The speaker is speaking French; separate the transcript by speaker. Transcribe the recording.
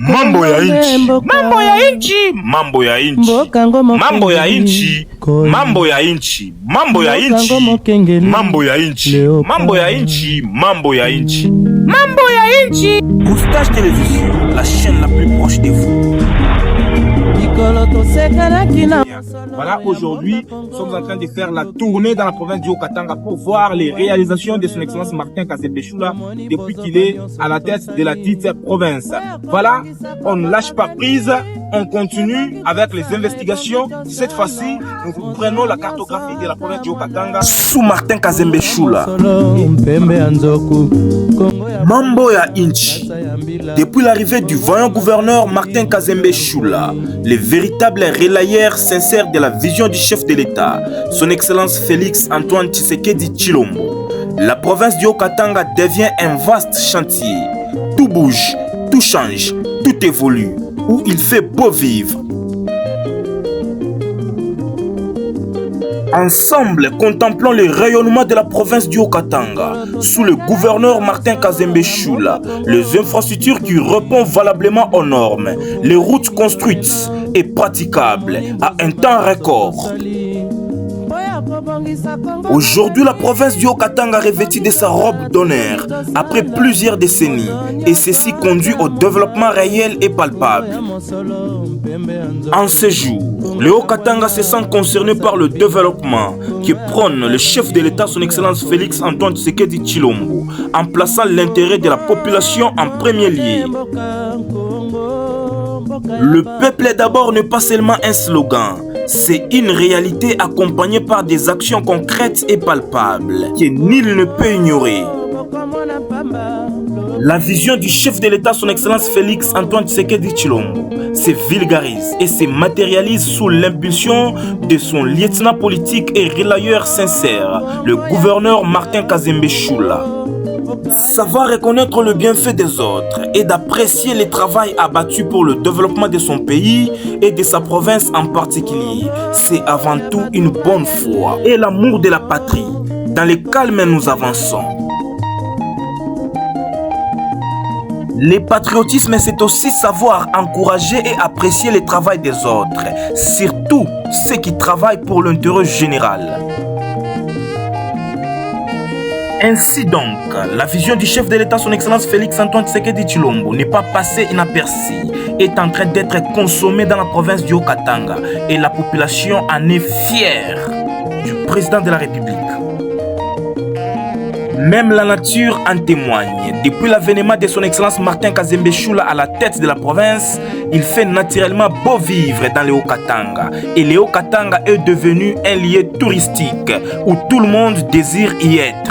Speaker 1: Mambo ya inchi, mambo ya inchi, mambo ya inchi, mambo ya inchi, mambo ya inchi, mambo ya inchi, mambo ya inchi, mambo ya inchi, mambo ya inchi, mambo ya inchi. Moustache Télévision, la chaîne la plus proche de vous. Voilà, aujourd'hui, nous sommes en train de faire la tournée dans la province du Haut-Katanga pour voir les réalisations de son excellence Martin Kazembe Choula depuis qu'il est à la tête de la dite province. Voilà, on ne lâche pas prise, on continue avec les investigations. Cette fois-ci, nous prenons la cartographie de la province du Haut-Katanga sous Martin Kazembe Choula. Mambo ya Inchi. Depuis l'arrivée du vaillant gouverneur Martin Kazembe Choula, les véritables relayeurs sincères de la vision du chef de l'État, son excellence Félix Antoine Tshisekedi Tshilombo, la province du Haut-Katanga devient un vaste chantier. Tout bouge, tout change, tout évolue, où il fait beau vivre. Ensemble, contemplons le rayonnement de la province du Haut-Katanga sous le gouverneur Martin Kazembe Choula, les infrastructures qui répondent valablement aux normes, les routes construites et praticables à un temps record. Aujourd'hui, la province du Haut-Katanga revêtit de sa robe d'honneur après plusieurs décennies, et ceci conduit au développement réel et palpable. En ce jour, le Haut-Katanga se sent concerné par le développement qui prône le chef de l'État, son excellence Félix Antoine Tshisekedi Tshilombo, en plaçant l'intérêt de la population en premier lieu. Le peuple d'abord n'est pas seulement un slogan, c'est une réalité accompagnée par des actions concrètes et palpables que nul ne peut ignorer. La vision du chef de l'État, son excellence Félix Antoine Tshisekedi Tshilombo, se vulgarise et se matérialise sous l'impulsion de son lieutenant politique et relayeur sincère, le gouverneur Martin Kazembe Choula. Savoir reconnaître le bienfait des autres et d'apprécier le travail abattu pour le développement de son pays et de sa province en particulier, c'est avant tout une bonne foi et l'amour de la patrie. Dans le calme, nous avançons. Le patriotisme, c'est aussi savoir encourager et apprécier le travail des autres, surtout ceux qui travaillent pour l'intérêt général. Ainsi donc, la vision du chef de l'État, son excellence Félix Antoine Tshisekedi Tshilombo, n'est pas passée inaperçue, est en train d'être consommée dans la province du Haut-Katanga et la population en est fière du président de la République. Même la nature en témoigne. Depuis l'avènement de son excellence Martin Kazembe Choula à la tête de la province, il fait naturellement beau vivre dans le Haut-Katanga. Et le Haut-Katanga est devenu un lieu touristique où tout le monde désire y être.